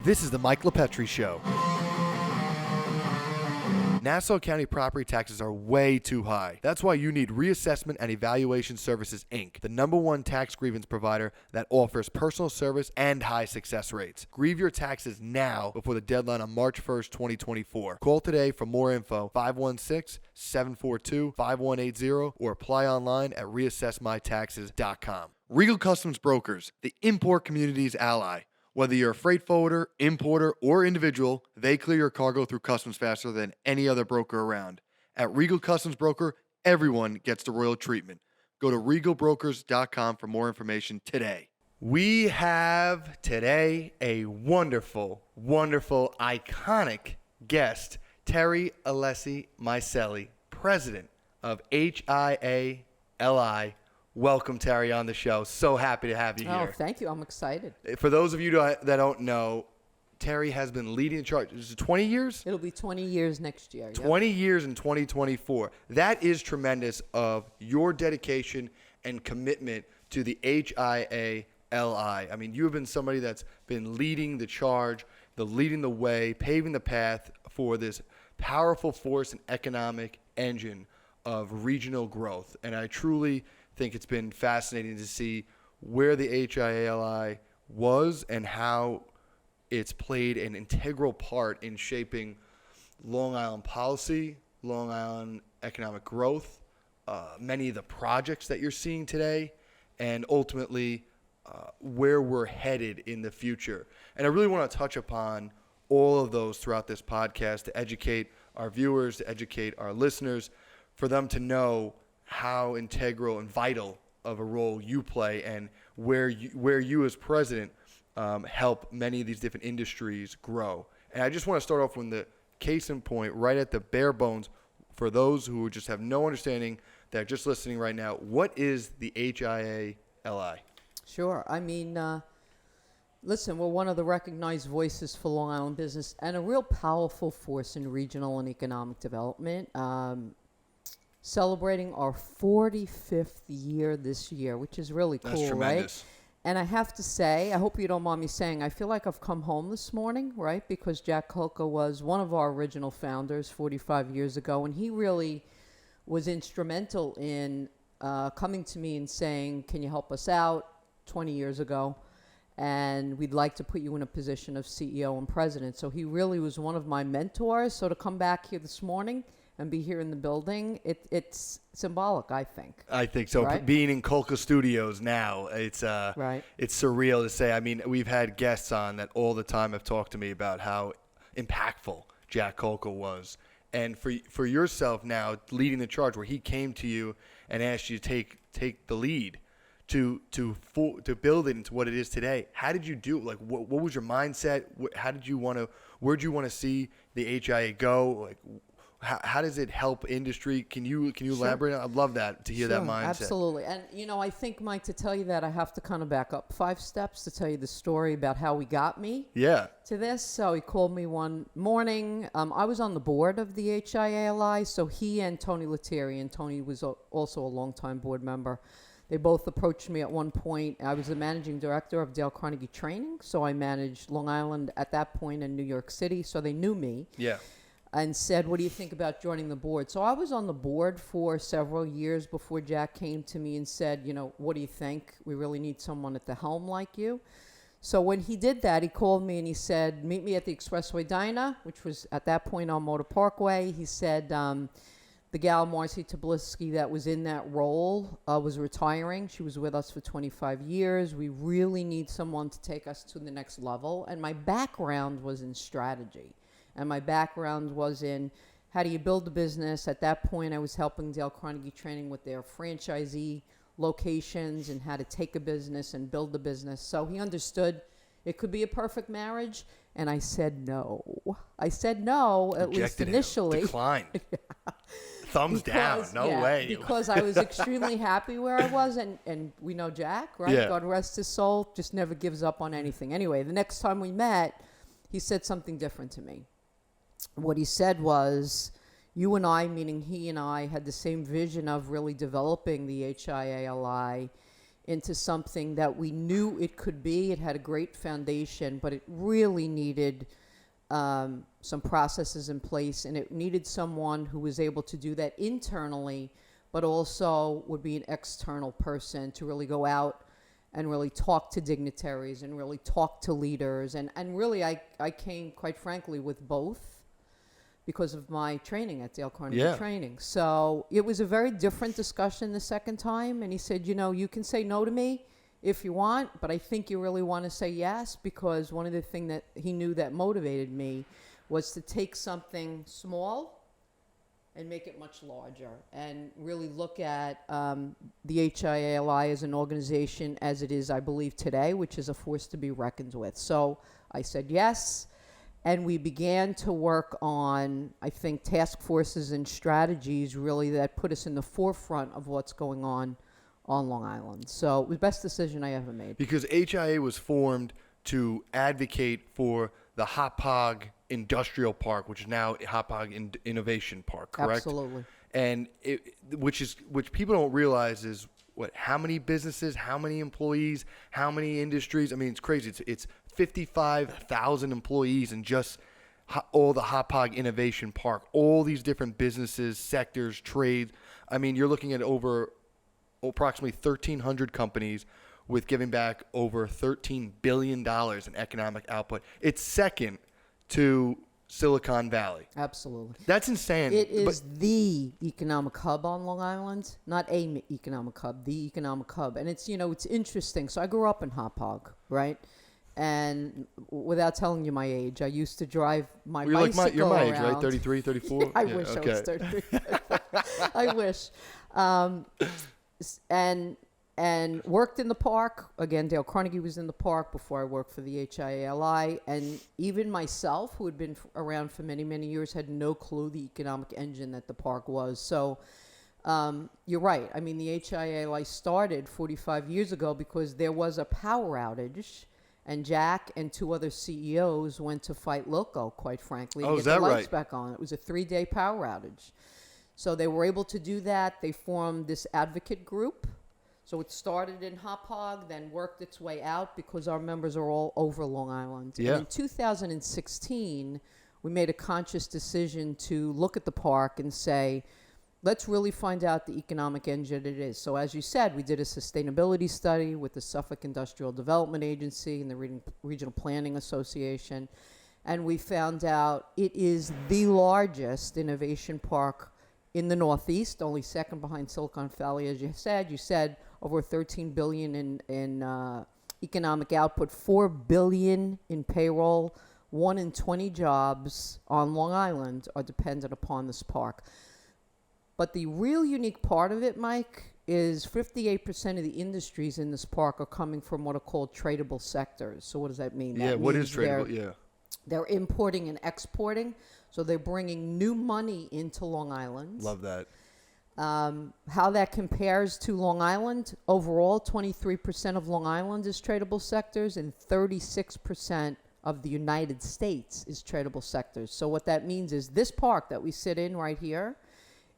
This is the Mike LiPetri Show. Nassau County property taxes are way too high. That's why you need Reassessment and Evaluation Services, Inc., the #1 tax grievance provider that offers personal service and high success rates. Grieve your taxes now before the deadline on March 1st, 2024. Call today for more info, 516-742-5180, or apply online at reassessmytaxes.com. Regal Customs Brokers, the import community's ally. Whether you're a freight forwarder, importer, or individual, they clear your cargo through customs faster than any other broker around. At Regal Customs Broker, everyone gets the royal treatment. Go to regalbrokers.com for more information today. We have today a wonderful, iconic guest, Terri Alessi-Miceli, president of HIA-LI. Welcome, Terri, on the show. So happy to have you here. Oh, thank you. I'm excited. For those of you that don't know, Terri has been leading the charge. Is it 20 years? It'll be 20 years next year. 20 years in 2024. That is tremendous of your dedication and commitment to the HIA-LI. I mean, you have been somebody that's been leading the charge, leading the way, paving the path for this powerful force and economic engine of regional growth. And I truly think it's been fascinating to see where the HIA-LI was and how it's played an integral part in shaping Long Island policy, Long Island economic growth, many of the projects that you're seeing today, and ultimately where we're headed in the future. And I really want to touch upon all of those throughout this podcast to educate our viewers, to educate our listeners, for them to know how integral and vital of a role you play and where you as president help many of these different industries grow. And I just want to start off with the case in point, right at the bare bones, for those who just have no understanding that are just listening right now. What is the HIA-LI? Sure. I mean, listen, we're one of the recognized voices for Long Island business and a real powerful force in regional and economic development. Celebrating our 45th year this year, which is really cool. That's tremendous. Right? And I have to say, I hope you don't mind me saying, I feel like I've come home this morning, right? Because Jack Kolka was one of our original founders 45 years ago, and he really was instrumental in coming to me and saying, can you help us out 20 years ago? And we'd like to put you in a position of CEO and president. So he really was one of my mentors. So to come back here this morning and be here in the building, it's symbolic, I think. I think so. Right? Being in Kolka Studios now, it's right. It's surreal to say. I mean, we've had guests on that all the time have talked to me about how impactful Jack Kolka was. And for yourself now, leading the charge, where he came to you and asked you to take the lead to build it into what it is today. How did you do it? Like, what was your mindset? Where'd you want to see the HIA go? Like, how does it help industry? Can you Sure. elaborate? I'd love to hear that mindset. Absolutely. And, I think, Mike, to tell you that, I have to kind of back up 5 steps to tell you the story about how we got me to this. So he called me one morning. I was on the board of the HIA-LI, so he and Tony Lettieri, and Tony was also a longtime board member. They both approached me at one point. I was the managing director of Dale Carnegie Training, so I managed Long Island at that point in New York City, so they knew me. Yeah. And said, what do you think about joining the board? So I was on the board for several years before Jack came to me and said, what do you think? We really need someone at the helm like you. So when he did that, he called me and he said, meet me at the Expressway Diner, which was at that point on Motor Parkway. He said, the gal, Marcy Tobliski, that was in that role was retiring. She was with us for 25 years. We really need someone to take us to the next level. And my background was in strategy. And my background was in how do you build a business. At that point, I was helping Dale Carnegie Training with their franchisee locations and how to take a business and build a business. So he understood it could be a perfect marriage. And I said no. At least initially. Declined. Thumbs down. No way. Because I was extremely happy where I was. And we know Jack, right? Yeah. God rest his soul, just never gives up on anything. Anyway, the next time we met, he said something different to me. What he said was, you and I, meaning he and I, had the same vision of really developing the HIA-LI into something that we knew it could be. It had a great foundation, but it really needed some processes in place, and it needed someone who was able to do that internally, but also would be an external person to really go out and really talk to dignitaries and really talk to leaders. And really, I came, quite frankly, with both because of my training at Dale Carnegie Training. So it was a very different discussion the second time. And he said, you know, you can say no to me if you want, but I think you really want to say yes, because one of the things that he knew that motivated me was to take something small and make it much larger, and really look at the HIA-LI as an organization as it is, I believe, today, which is a force to be reckoned with. So I said yes, and we began to work on, I think, task forces and strategies really that put us in the forefront of what's going on Long Island. So it was the best decision I ever made. Because HIA was formed to advocate for the Hauppauge Industrial Park, which is now Hauppauge Innovation Park, correct? Absolutely. And which people don't realize is how many businesses, how many employees, how many industries. I mean, it's crazy. It's 55,000 employees in just all the Hauppauge Innovation Park, all these different businesses, sectors, trades. I mean, you're looking at over approximately 1,300 companies with giving back over $13 billion in economic output. It's second to Silicon Valley. Absolutely. That's insane. It is the economic hub on Long Island, not a economic hub, the economic hub. And it's, you know, it's interesting. So I grew up in Hauppauge, right? And without telling you my age, I used to drive my bicycle you're my age, around. right? 33, 34? I wish I was 33. I wish. And worked in the park. Again, Dale Carnegie was in the park before I worked for the HIA-LI. And even myself, who had been around for many, many years, had no clue the economic engine that the park was. So you're right. I mean, the HIA-LI started 45 years ago because there was a power outage. And Jack and two other CEOs went to fight Loco, quite frankly, to get the lights back on. It was a 3-day power outage. So they were able to do that. They formed this advocate group. So it started in Hauppauge, then worked its way out because our members are all over Long Island. Yeah. And in 2016, we made a conscious decision to look at the park and say, let's really find out the economic engine it is. So as you said, we did a sustainability study with the Suffolk Industrial Development Agency and the Regional Planning Association. And we found out it is the largest innovation park in the Northeast, only second behind Silicon Valley, as you said. You said over $13 billion in economic output, $4 billion in payroll, 1 in 20 jobs on Long Island are dependent upon this park. But the real unique part of it, Mike, is 58% of the industries in this park are coming from what are called tradable sectors. So what does that mean? Yeah, what is tradable? Yeah. They're importing and exporting. So they're bringing new money into Long Island. Love that. How that compares to Long Island, overall, 23% of Long Island is tradable sectors and 36% of the United States is tradable sectors. So what that means is this park that we sit in right here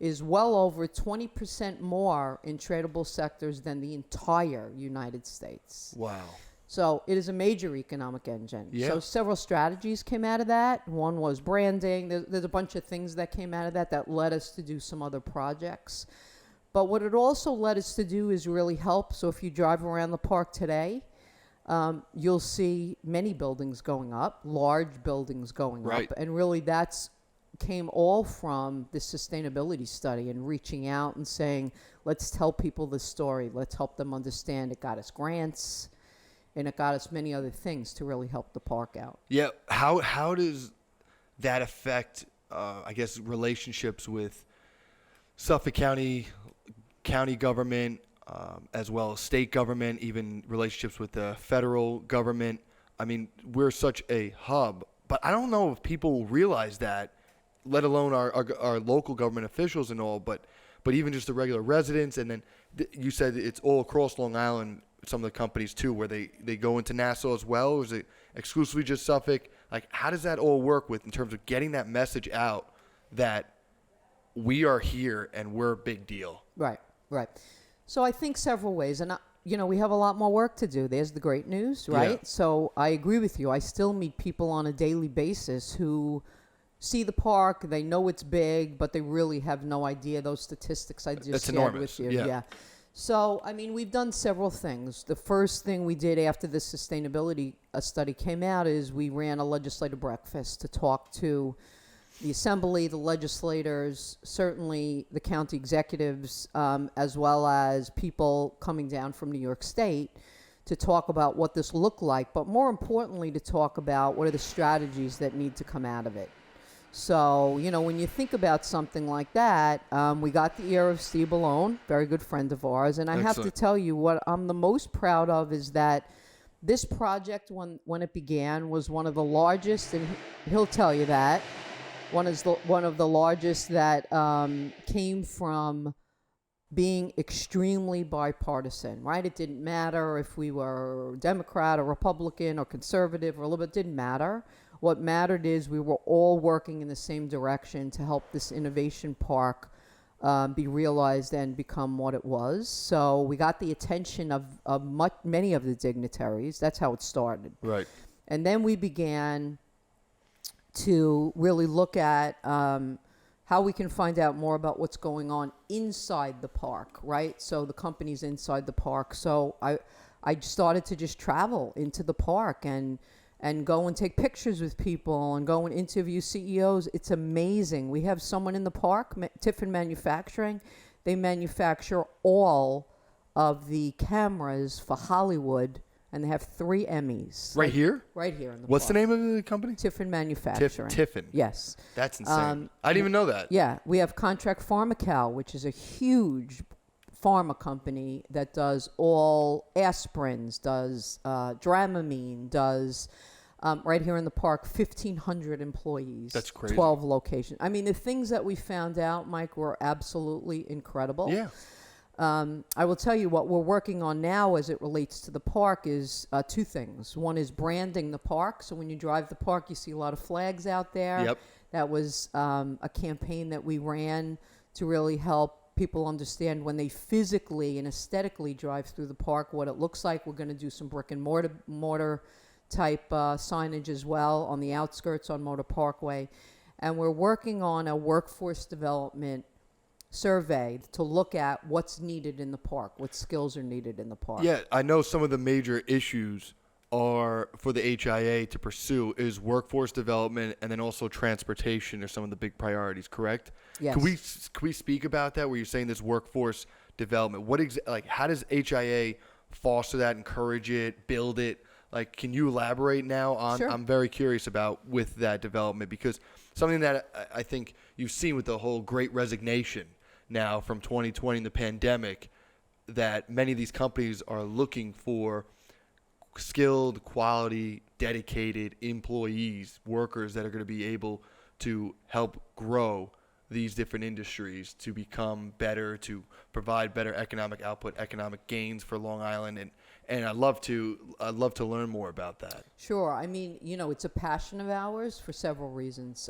is well over 20% more in tradable sectors than the entire United States. Wow. So it is a major economic engine. Yeah. So several strategies came out of that. One was branding. There's a bunch of things that came out of that led us to do some other projects. But what it also led us to do is really help. So if you drive around the park today, you'll see many buildings going up, large buildings going Right. up. And really that's came all from the sustainability study and reaching out and saying, let's tell people this story. Let's help them understand. It got us grants. And it got us many other things to really help the park out. Yeah. How does that affect, I guess, relationships with Suffolk County government, as well as state government, even relationships with the federal government? I mean, we're such a hub, but I don't know if people realize that, let alone our local government officials and all, but even just the regular residents. And then you said it's all across Long Island. Some of the companies too, where they go into Nassau as well, or is it exclusively just Suffolk? Like, how does that all work with in terms of getting that message out that we are here and we're a big deal? Right. So I think several ways, and we have a lot more work to do. There's the great news, right? Yeah. So I agree with you. I still meet people on a daily basis who see the park, they know it's big, but they really have no idea those statistics I just It's shared enormous. with you. Yeah. So, I mean, we've done several things. The first thing we did after this sustainability study came out is we ran a legislative breakfast to talk to the Assembly, the legislators, certainly the county executives, as well as people coming down from New York State to talk about what this looked like, but more importantly, to talk about what are the strategies that need to come out of it. So, when you think about something like that, we got the ear of Steve Ballone, very good friend of ours. And I have to tell you, what I'm the most proud of is that this project, when it began, was one of the largest, and he'll tell you that, one of the largest that came from being extremely bipartisan, right? It didn't matter if we were Democrat or Republican or conservative or a little bit, it didn't matter. What mattered is we were all working in the same direction to help this innovation park be realized and become what it was. So we got the attention of many of the dignitaries. That's how it started. Right. And then we began to really look at how we can find out more about what's going on inside the park, right? So the companies inside the park. So I started to just travel into the park and go and take pictures with people and go and interview CEOs. It's amazing. We have someone in the park, Tiffin Manufacturing. They manufacture all of the cameras for Hollywood, and they have 3 Emmys. Right here? Right here in the What's park. the name of the company? Tiffin Manufacturing. Tiffin. Yes. That's insane. I didn't even know that. Yeah. We have Contract Pharmacal, which is a huge pharma company that does all aspirins, does Dramamine, does right here in the park, 1,500 employees. That's crazy. 12 locations. I mean, the things that we found out, Mike, were absolutely incredible. Yeah. I will tell you what we're working on now as it relates to the park is 2 things. One is branding the park. So when you drive the park, you see a lot of flags out there. Yep. That was a campaign that we ran to really help people understand when they physically and aesthetically drive through the park what it looks like. We're going to do some brick and mortar type signage as well on the outskirts on Motor Parkway. And we're working on a workforce development survey to look at what's needed in the park, what skills are needed in the park. Yeah, I know some of the major issues are for the HIA to pursue is workforce development and then also transportation are some of the big priorities, correct? Yes. Can we speak about that where you're saying this workforce development? How does HIA foster that, encourage it, build it? Like, can you elaborate now on? Sure. I'm very curious about with that development because something that I think you've seen with the whole Great Resignation now from 2020 and the pandemic, that many of these companies are looking for skilled, quality, dedicated employees, workers that are going to be able to help grow these different industries to become better, to provide better economic output, economic gains for Long Island, and I'd love to learn more about that. Sure. I mean, it's a passion of ours for several reasons.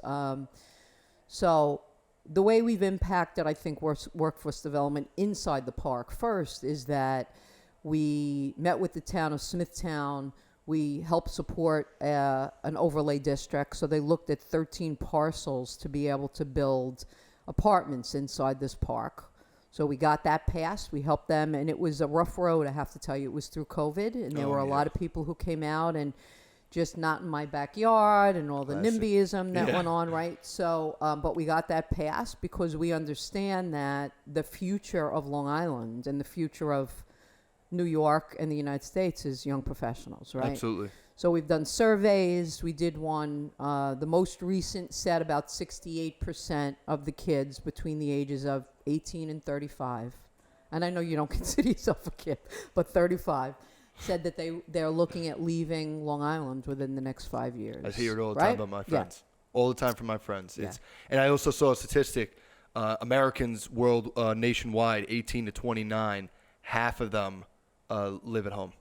So the way we've impacted, I think, workforce development inside the park first is that we met with the town of Smithtown. We helped support an overlay district. So they looked at 13 parcels to be able to build apartments inside this park. So we got that passed. We helped them. And it was a rough road, I have to tell you. It was through COVID. And there were a lot of people who came out and just not in my backyard and all the NIMBYism that went on, right? So, but we got that passed because we understand that the future of Long Island and the future of New York and the United States is young professionals, right? Absolutely. So we've done surveys. We did one. The most recent said about 68% of the kids between the ages of 18 and 35, and I know you don't consider yourself a kid, but 35, said that they're looking at leaving Long Island within the next 5 years. I hear it all the time about my friends. Yeah. All the time from my friends. And I also saw a statistic, Americans nationwide, 18 to 29, half of them live at home.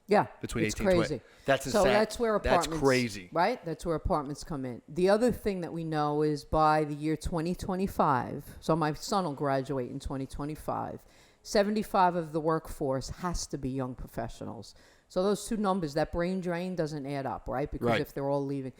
Yeah, between it's 18 and 20. crazy. That's insane. So that's where apartments. That's crazy. Right? That's where apartments come in. The other thing that we know is by the year 2025, so my son will graduate in 2025, 75 of the workforce has to be young professionals. So those two numbers, that brain drain doesn't add up, right? Because Right. if they're all leaving.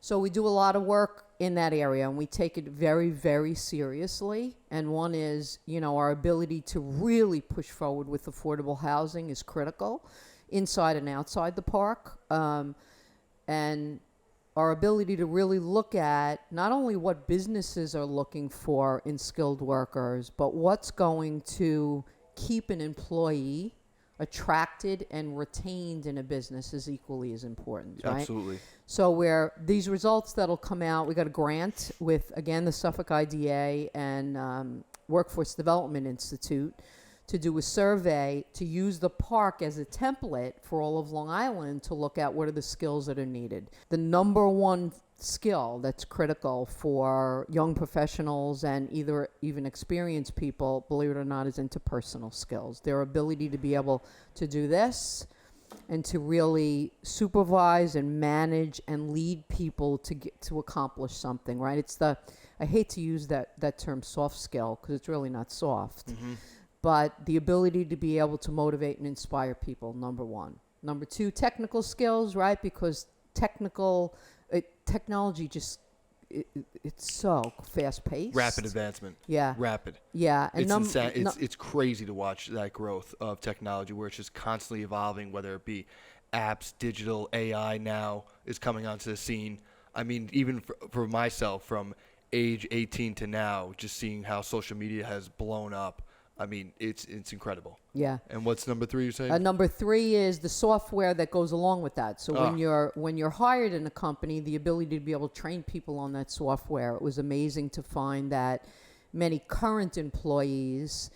So we do a lot of work in that area, and we take it very, very seriously. And one is, our ability to really push forward with affordable housing is critical, inside and outside the park. And our ability to really look at not only what businesses are looking for in skilled workers, but what's going to keep an employee attracted and retained in a business is equally as important, right? Absolutely. So where these results that'll come out, we got a grant with, again, the Suffolk IDA and Workforce Development Institute to do a survey to use the park as a template for all of Long Island to look at what are the skills that are needed. The number one skill that's critical for young professionals and even experienced people, believe it or not, is interpersonal skills. Their ability to be able to do this and to really supervise and manage and lead people to accomplish something, right? I hate to use that term soft skill because it's really not soft. Mm-hmm. But the ability to be able to motivate and inspire people, number one. Number two, technical skills, right? Because technology just, it's so fast-paced. Rapid advancement. Yeah. Rapid. Yeah. And It's crazy to watch that growth of technology where it's just constantly evolving, whether it be apps, digital, AI now is coming onto the scene. I mean, even for myself, from age 18 to now, just seeing how social media has blown up. I mean, it's incredible. Yeah. And what's number 3 you're saying? Number 3 is the software that goes along with that. So when you're hired in a company, the ability to be able to train people on that software. It was amazing to find that many current employees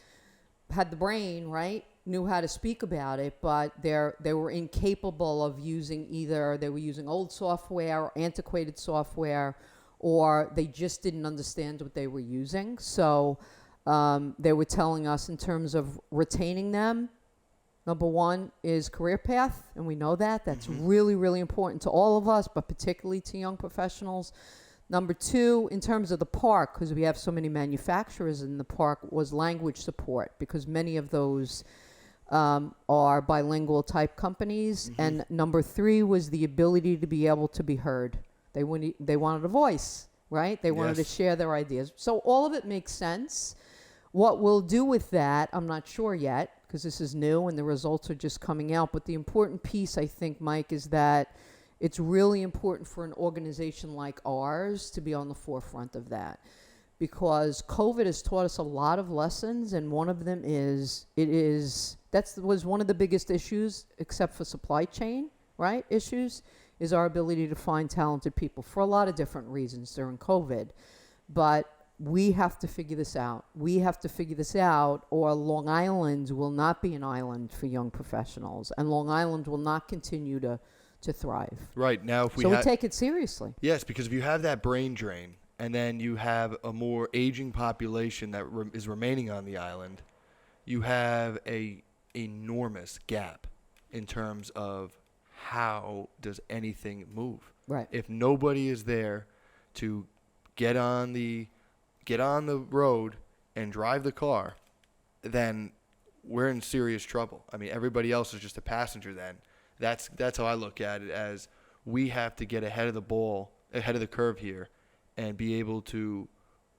had the brain, right? Knew how to speak about it, but they were incapable of using they were using old software or antiquated software, or they just didn't understand what they were using. So they were telling us in terms of retaining them, number one is career path, and we know that. That's really, really important to all of us, but particularly to young professionals. Number two, in terms of the park, because we have so many manufacturers in the park, was language support, because many of those are bilingual type companies. And number 3 was the ability to be able to be heard. They wanted a voice, right? They wanted to share their ideas. So all of it makes sense. What we'll do with that, I'm not sure yet, because this is new and the results are just coming out. But the important piece, I think, Mike, is that it's really important for an organization like ours to be on the forefront of that. Because COVID has taught us a lot of lessons, and one of them was one of the biggest issues, except for supply chain, right, issues, is our ability to find talented people for a lot of different reasons during COVID. But we have to figure this out. We have to figure this out, or Long Island will not be an island for young professionals, and Long Island will not continue to thrive. Right. Now, if we we take it seriously. Yes, because if you have that brain drain, and then you have a more aging population that is remaining on the island, you have a enormous gap in terms of how does anything move. Right. If nobody is there to get on the road and drive the car, then we're in serious trouble. I mean, everybody else is just a passenger then. That's how I look at it, as we have to get ahead of the curve here, and be able to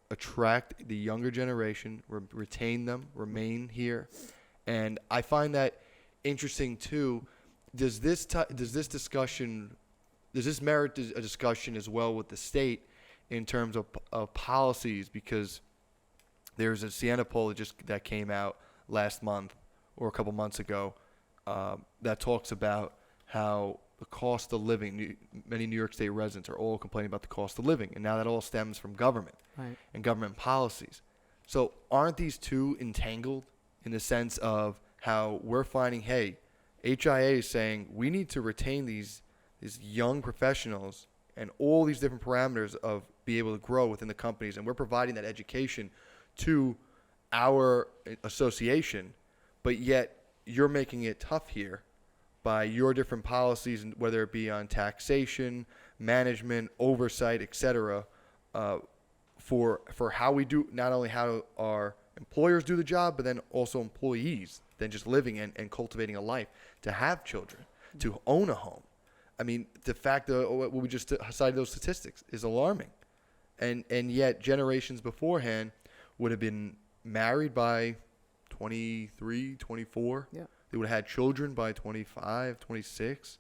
attract the younger generation, retain them, remain here. And I find that interesting too. Does this merit a discussion as well with the state in terms of policies? Because there's a Siena poll that came out last month or a couple months ago that talks about how the cost of living, many New York State residents are all complaining about the cost of living, and now that all stems from government and government policies. So aren't these two entangled in the sense of how we're finding, hey, HIA is saying we need to retain these young professionals and all these different parameters of be able to grow within the companies, and we're providing that education to our association, but yet you're making it tough here by your different policies, whether it be on taxation, management, oversight, etc., for how we do, not only how our employers do the job, but then also employees, than just living and cultivating a life, to have children, to own a home. I mean, the fact that what we just cited those statistics is alarming. And yet generations beforehand would have been married by 23, 24. Yeah. They would have had children by 25, 26.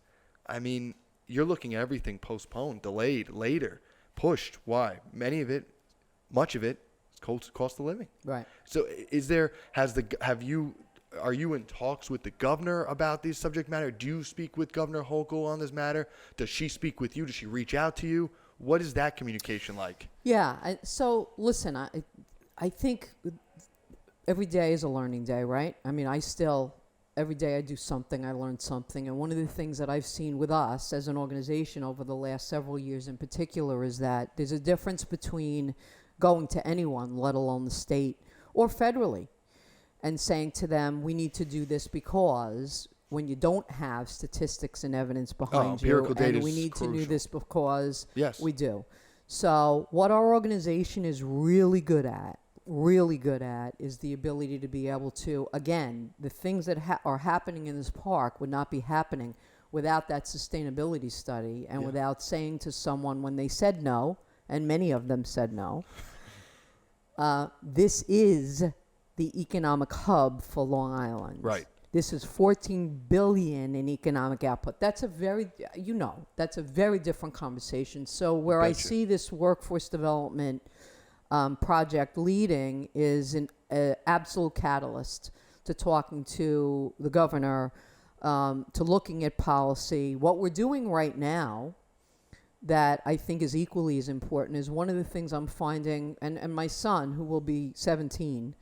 I mean, you're looking at everything postponed, delayed, later, pushed. Why? Much of it is cost of living. Right. So are you in talks with the governor about this subject matter? Do you speak with Governor Hochul on this matter? Does she speak with you? Does she reach out to you? What is that communication like? Yeah. So listen, I think every day is a learning day, right? I mean, every day I do something, I learn something. And one of the things that I've seen with us as an organization over the last several years in particular is that there's a difference between going to anyone, let alone the state or federally, and saying to them, we need to do this because, when you don't have statistics and evidence behind you, and we need to do this because we do. So what our organization is really good at, is the ability to be able to, again, the things that are happening in this park would not be happening without that sustainability study and without saying to someone when they said no, and many of them said no, this is the economic hub for Long Island. Right. This is $14 billion in economic output. That's a very different conversation. So where I see this workforce development project leading is an absolute catalyst to talking to the governor, to looking at policy. What we're doing right now that I think is equally as important is one of the things I'm finding, and my son, who will be 17,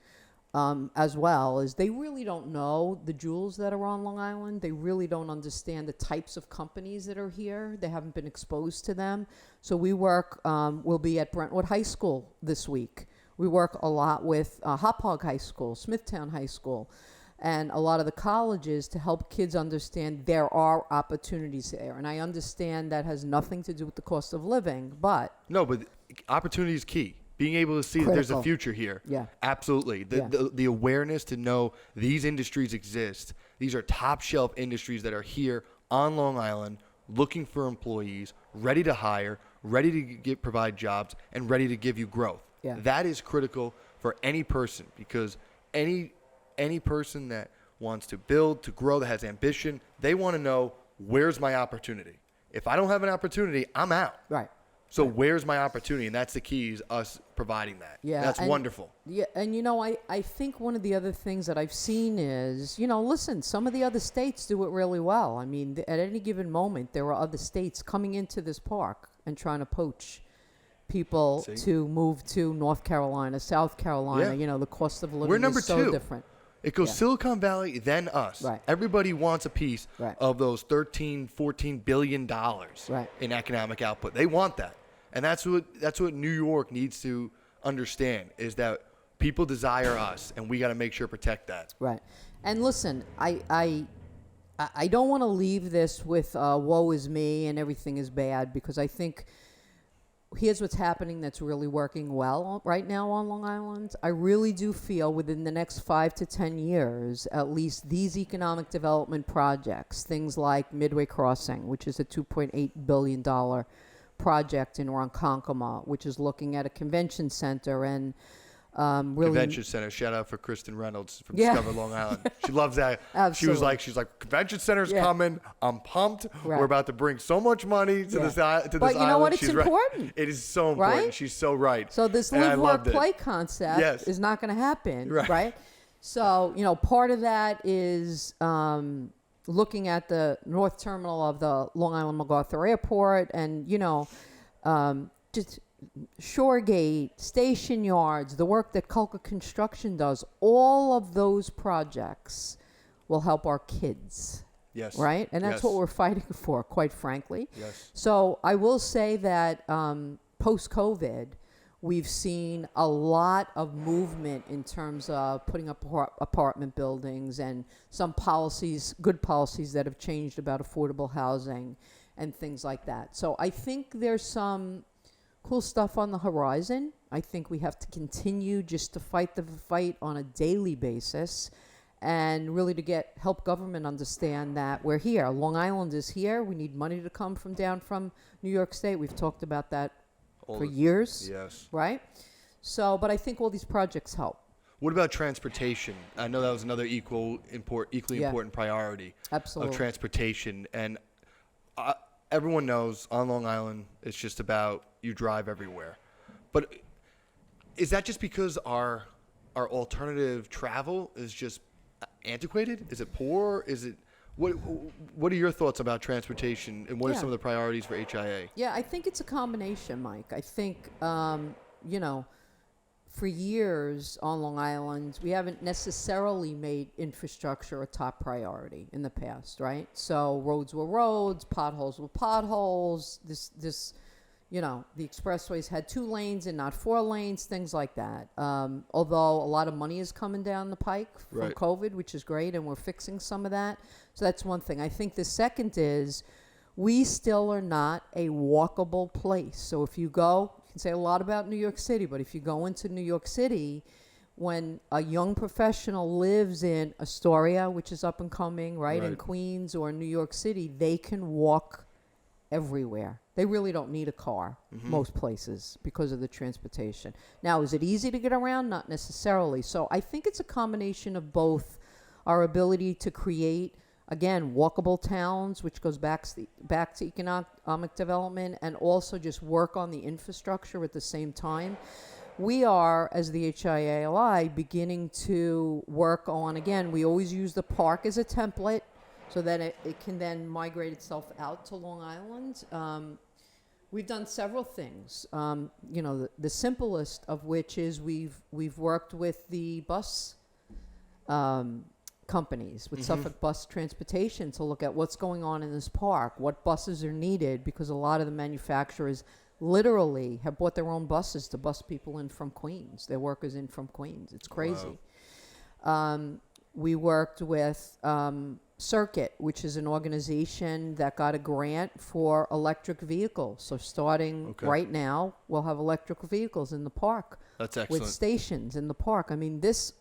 as well, is they really don't know the jewels that are on Long Island. They really don't understand the types of companies that are here. They haven't been exposed to them. So we work, we'll be at Brentwood High School this week. We work a lot with Hauppauge High School, Smithtown High School, and a lot of the colleges to help kids understand there are opportunities there. And I understand that has nothing to do with the cost of living, but... No, but opportunity is key. Being able to see that there's a future here. Yeah. Absolutely. The awareness to know these industries exist. These are top shelf industries that are here on Long Island looking for employees, ready to hire, ready to provide jobs, and ready to give you growth. Yeah. That is critical for any person, because any person that wants to build, to grow, that has ambition, they want to know, where's my opportunity? If I don't have an opportunity, I'm out. Right. So where's my opportunity? And that's the key, is us providing that. Yeah, that's wonderful. Yeah, and I think one of the other things that I've seen is, listen, some of the other states do it really well. I mean, at any given moment, there are other states coming into this park and trying to poach people to move to North Carolina, South Carolina. Yeah. The cost of living We're number is so two. different. It goes Silicon Valley, then us. Right. Everybody wants a piece of those $13-14 billion in economic output. They want that. And that's what New York needs to understand, is that people desire us, and we got to make sure to protect that. Right. And listen, I don't want to leave this with woe is me and everything is bad, because I think here's what's happening that's really working well right now on Long Island. I really do feel within the next 5 to 10 years, at least, these economic development projects, things like Midway Crossing, which is a $2.8 billion project in Ronkonkoma, which is looking at a convention center and really... Convention center. Shout out for Kristen Reynolds from Discover Long Island. She loves that. Absolutely. She's like, convention center's coming. I'm pumped. Right. We're about to bring so much money to this island. But you know what? It's important. Right. It is so important. Right? She's so right. So this live, work, play concept is not going to happen, right? So, part of that is looking at the north terminal of the Long Island MacArthur Airport and, just Shoregate, station yards, the work that Culca Construction does. All of those projects will help our kids. Yes. Right? And that's what we're fighting for, quite frankly. Yes. So I will say that post-COVID, we've seen a lot of movement in terms of putting up apartment buildings and some policies, good policies that have changed about affordable housing and things like that. So I think there's some cool stuff on the horizon. I think we have to continue just to fight the fight on a daily basis, and really to help government understand that we're here. Long Island is here. We need money to come down from New York State. We've talked about that for years. Yes. Right? So, but I think all these projects help. What about transportation? I know that was another equally important priority. Absolutely. Of transportation. And everyone knows on Long Island, it's just about you drive everywhere. But is that just because our alternative travel is just antiquated? Is it poor? Is it what are your thoughts about transportation, and what are some of the priorities for HIA? Yeah, I think it's a combination, Mike. I think for years on Long Island, we haven't necessarily made infrastructure a top priority in the past, right? So roads were roads, potholes were potholes. The expressways had 2 lanes and not 4 lanes, things like that. Although a lot of money is coming down the pike from COVID, which is great, and we're fixing some of that. So that's one thing. I think the second is we still are not a walkable place. So if you go, you can say a lot about New York City, but if you go into New York City, when a young professional lives in Astoria, which is up and coming, right, in Queens or New York City, they can walk everywhere. They really don't need a car, most places, because of the transportation. Now, is it easy to get around? Not necessarily. So I think it's a combination of both our ability to create, again, walkable towns, which goes back to economic development, and also just work on the infrastructure at the same time. We are, as the HIA-LI, beginning to work on, again, we always use the park as a template, so that it can then migrate itself out to Long Island. We've done several things. The simplest of which is we've worked with the bus companies, with Suffolk Bus Transportation, to look at what's going on in this park, what buses are needed, because a lot of the manufacturers literally have bought their own buses to bus people in from Queens, their workers in from Queens. It's crazy. Wow. We worked with Circuit, which is an organization that got a grant for electric vehicles. So starting right now, we'll have electric vehicles in the park. That's excellent. With stations in the park. I mean, this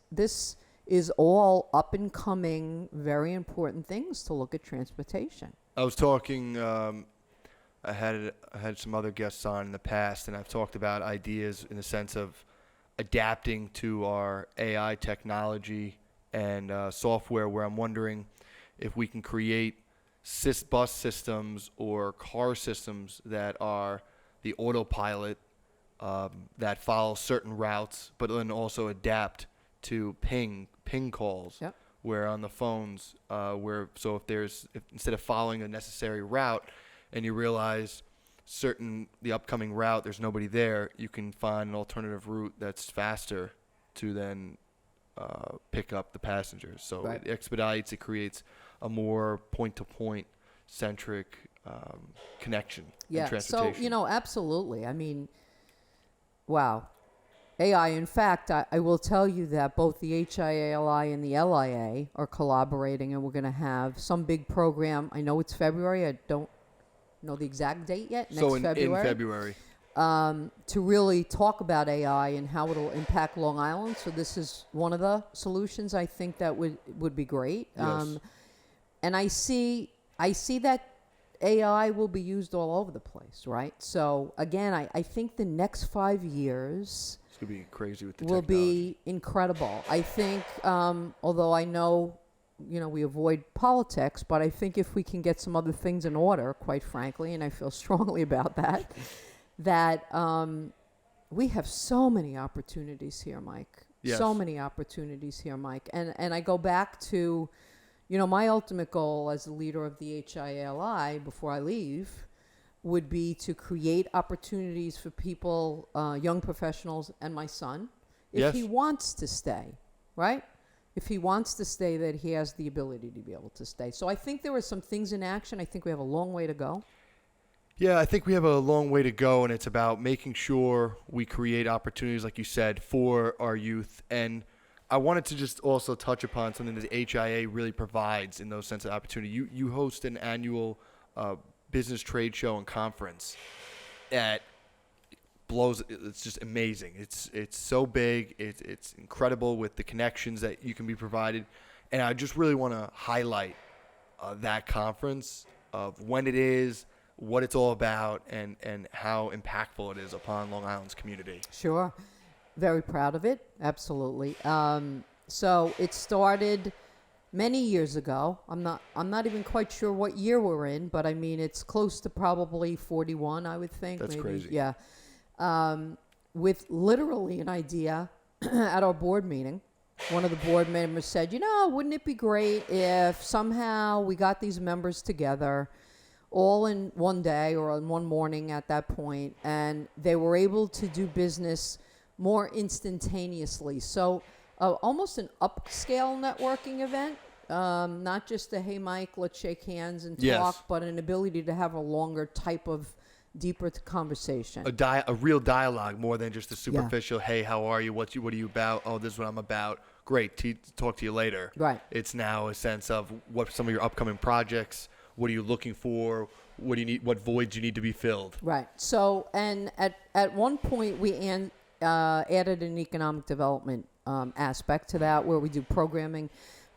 is all up and coming, very important things to look at transportation. I was talking. I had some other guests on in the past, and I've talked about ideas in the sense of adapting to our AI technology and software, where I'm wondering if we can create bus systems or car systems that are the autopilot that follow certain routes, but then also adapt to ping calls. Yep. Where on the phones, if instead of following a necessary route, and you realize the upcoming route, there's nobody there, you can find an alternative route that's faster to then pick up the passengers. So it expedites, it creates a more point-to-point centric connection in transportation. So, absolutely. I mean, wow. AI, in fact, I will tell you that both the HIA-LI and the LIA are collaborating, and we're going to have some big program. I know it's February. I don't know the exact date yet. In February. To really talk about AI and how it'll impact Long Island. So this is one of the solutions I think that would be great. Yes. And I see that AI will be used all over the place, right? So again, I think the next 5 years it's gonna be crazy with the will technology. Be incredible. I think, although I know, we avoid politics, but I think if we can get some other things in order, quite frankly, and I feel strongly about that, that we have so many opportunities here, Mike. Yes. So many opportunities here, Mike. And I go back to, my ultimate goal as the leader of the HIA-LI before I leave would be to create opportunities for people, young professionals, and my son, if he wants to stay, right? If he wants to stay, that he has the ability to be able to stay. So I think there are some things in action. I think we have a long way to go. Yeah, I think we have a long way to go, and it's about making sure we create opportunities, like you said, for our youth. And I wanted to just also touch upon something that the HIA really provides in those sense of opportunity. You host an annual business trade show and conference that blows. It's just amazing. It's so big. It's incredible with the connections that you can be provided. And I just really want to highlight that conference of when it is, what it's all about, and how impactful it is upon Long Island's community. Sure. Very proud of it. Absolutely. So it started many years ago. I'm not even quite sure what year we're in, but I mean, it's close to probably 41, I would think. That's maybe. crazy. Yeah. With literally an idea at our board meeting. One of the board members said, wouldn't it be great if somehow we got these members together all in one day or in one morning at that point, and they were able to do business more instantaneously. So almost an upscale networking event, not just a, hey, Mike, let's shake hands and talk, Yes. but an ability to have a longer type of deeper conversation. A real dialogue more than just a superficial, hey, how are you? What are you about? Oh, this is what I'm about. Great. Talk to you later. Right. It's now a sense of what some of your upcoming projects, what are you looking for? What do you need? What voids you need to be filled? Right. So, and at one point we added an economic development aspect to that where we do programming.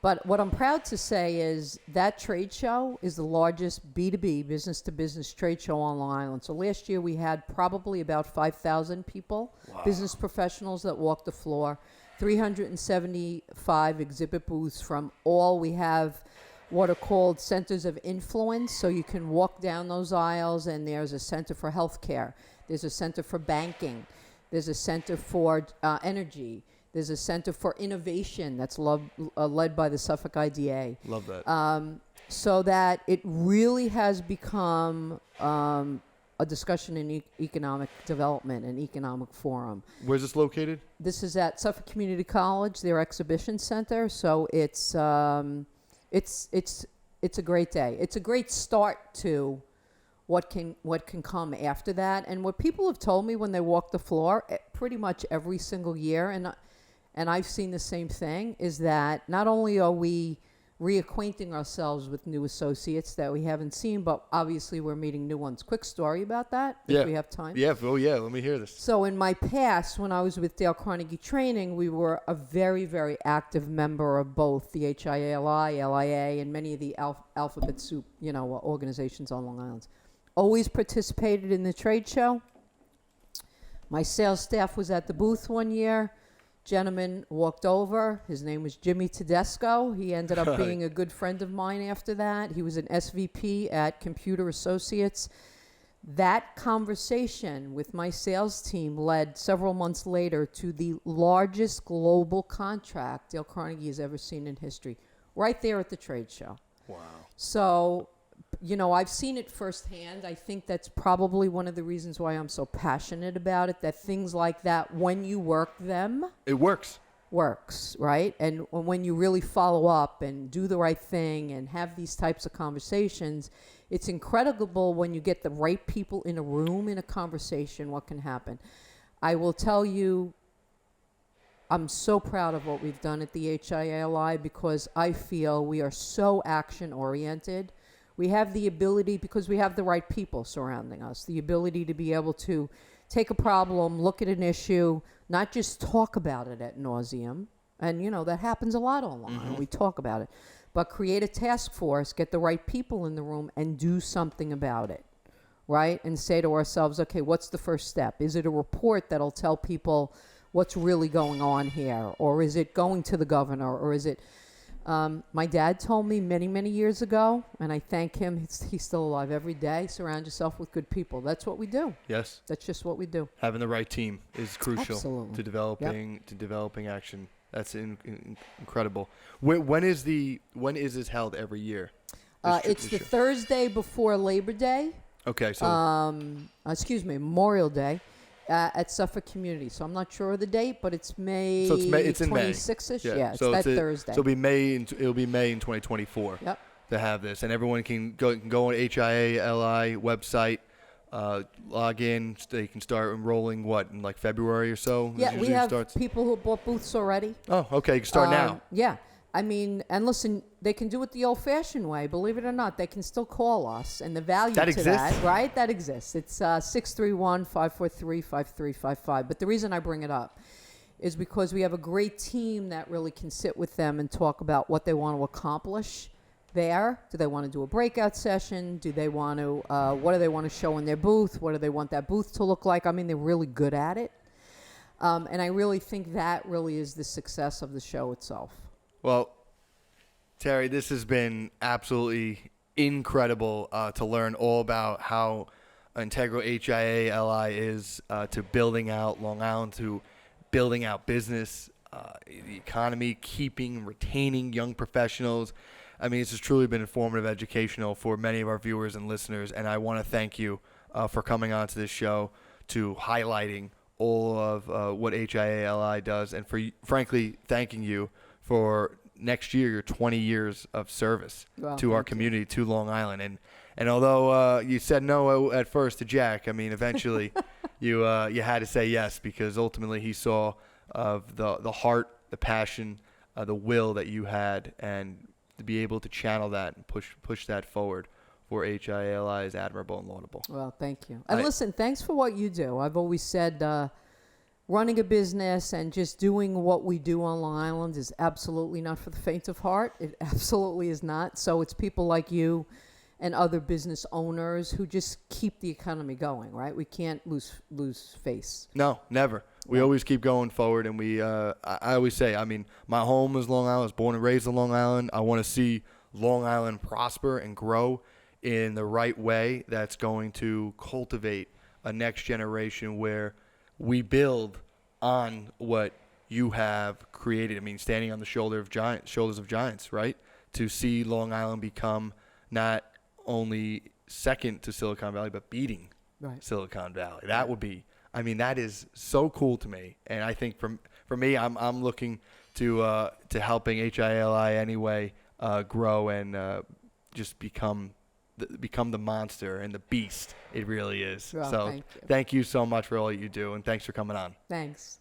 But what I'm proud to say is that trade show is the largest B2B, business-to-business trade show on Long Island. So last year we had probably about 5,000 people, business professionals that walked the floor, 375 exhibit booths from all. We have what are called centers of influence. So you can walk down those aisles and there's a center for healthcare. There's a center for banking. There's a center for energy. There's a center for innovation that's led by the Suffolk IDA. Love that. So that it really has become a discussion in economic development and economic forum. Where's this located? This is at Suffolk Community College, their exhibition center. So it's a great day. It's a great start to what can come after that. And what people have told me when they walk the floor, pretty much every single year, and I've seen the same thing, is that not only are we reacquainting ourselves with new associates that we haven't seen, but obviously we're meeting new ones. Quick story about that, if we have time. Yeah, let me hear this. So in my past, when I was with Dale Carnegie Training, we were a very, very active member of both the HIA-LI, LIA, and many of the alphabet soup, organizations on Long Island. Always participated in the trade show. My sales staff was at the booth one year. Gentleman walked over. His name was Jimmy Tedesco. He ended up being a good friend of mine after that. He was an SVP at Computer Associates. That conversation with my sales team led several months later to the largest global contract Dale Carnegie has ever seen in history, right there at the trade show. Wow. So, I've seen it firsthand. I think that's probably one of the reasons why I'm so passionate about it, that things like that, when you work them, it works, right? And when you really follow up and do the right thing and have these types of conversations, it's incredible when you get the right people in a room, in a conversation, what can happen. I will tell you, I'm so proud of what we've done at the HIA-LI because I feel we are so action-oriented. We have the ability, because we have the right people surrounding us, the ability to be able to take a problem, look at an issue, not just talk about it ad nauseum. And, that happens a lot online. We talk about it. But create a task force, get the right people in the room, and do something about it, right? And say to ourselves, okay, what's the first step? Is it a report that'll tell people what's really going on here? Or is it going to the governor? Or is it... my dad told me many, many years ago, and I thank him, he's still alive, every day, surround yourself with good people. That's what we do. Yes. That's just what we do. Having the right team is crucial. Absolutely. to developing action. That's incredible. When is this held every year? It's the Thursday before Labor Day. Okay, so Memorial Day. At Suffolk Community. So I'm not sure of the date, but it's May. So it's in May. 26ish. Yeah, It's that Thursday. So it'll be May in 2024. Yep. To have this, and everyone can go on HIA-LI website, log in. They can start enrolling in like February or so. Yeah, we have people who bought booths already. Oh, okay. You can start now. Yeah. I mean, and listen, they can do it the old-fashioned way. Believe it or not, they can still call us, and the value That to exists? that, right? That exists. It's 631-543-5355. But the reason I bring it up is because we have a great team that really can sit with them and talk about what they want to accomplish there. Do they want to do a breakout session? Do they want to? What do they want to show in their booth? What do they want that booth to look like? I mean, they're really good at it, and I really think that really is the success of the show itself. Well, Terri, this has been absolutely incredible to learn all about how integral HIA-LI is to building out Long Island, to building out business, the economy, keeping, retaining young professionals. I mean, this has truly been informative, educational for many of our viewers and listeners, and I want to thank you for coming on to this show, to highlighting all of what HIA-LI does, and for, frankly, thanking you for next year, your 20 years of service to our community, to Long Island. And although you said no at first to Jack, I mean, eventually you had to say yes, because ultimately he saw the heart, the passion, the will that you had, and to be able to channel that and push that forward for HIA-LI is admirable and laudable. Well, thank you. And listen, thanks for what you do. I've always said running a business and just doing what we do on Long Island is absolutely not for the faint of heart. It absolutely is not. So it's people like you and other business owners who just keep the economy going, right? We can't lose face. No, never. We always keep going forward, and I always say, I mean, my home is Long Island. I was born and raised in Long Island. I want to see Long Island prosper and grow in the right way that's going to cultivate a next generation where we build on what you have created. I mean, standing on the shoulders of giants, right? To see Long Island become not only second to Silicon Valley, but beating Silicon Valley. That would be, I mean, that is so cool to me. And I think for me, I'm looking to helping HIA-LI anyway grow and just become the monster and the beast it really is. Well, so thank you so much for all you do, and thanks for coming on. Thanks.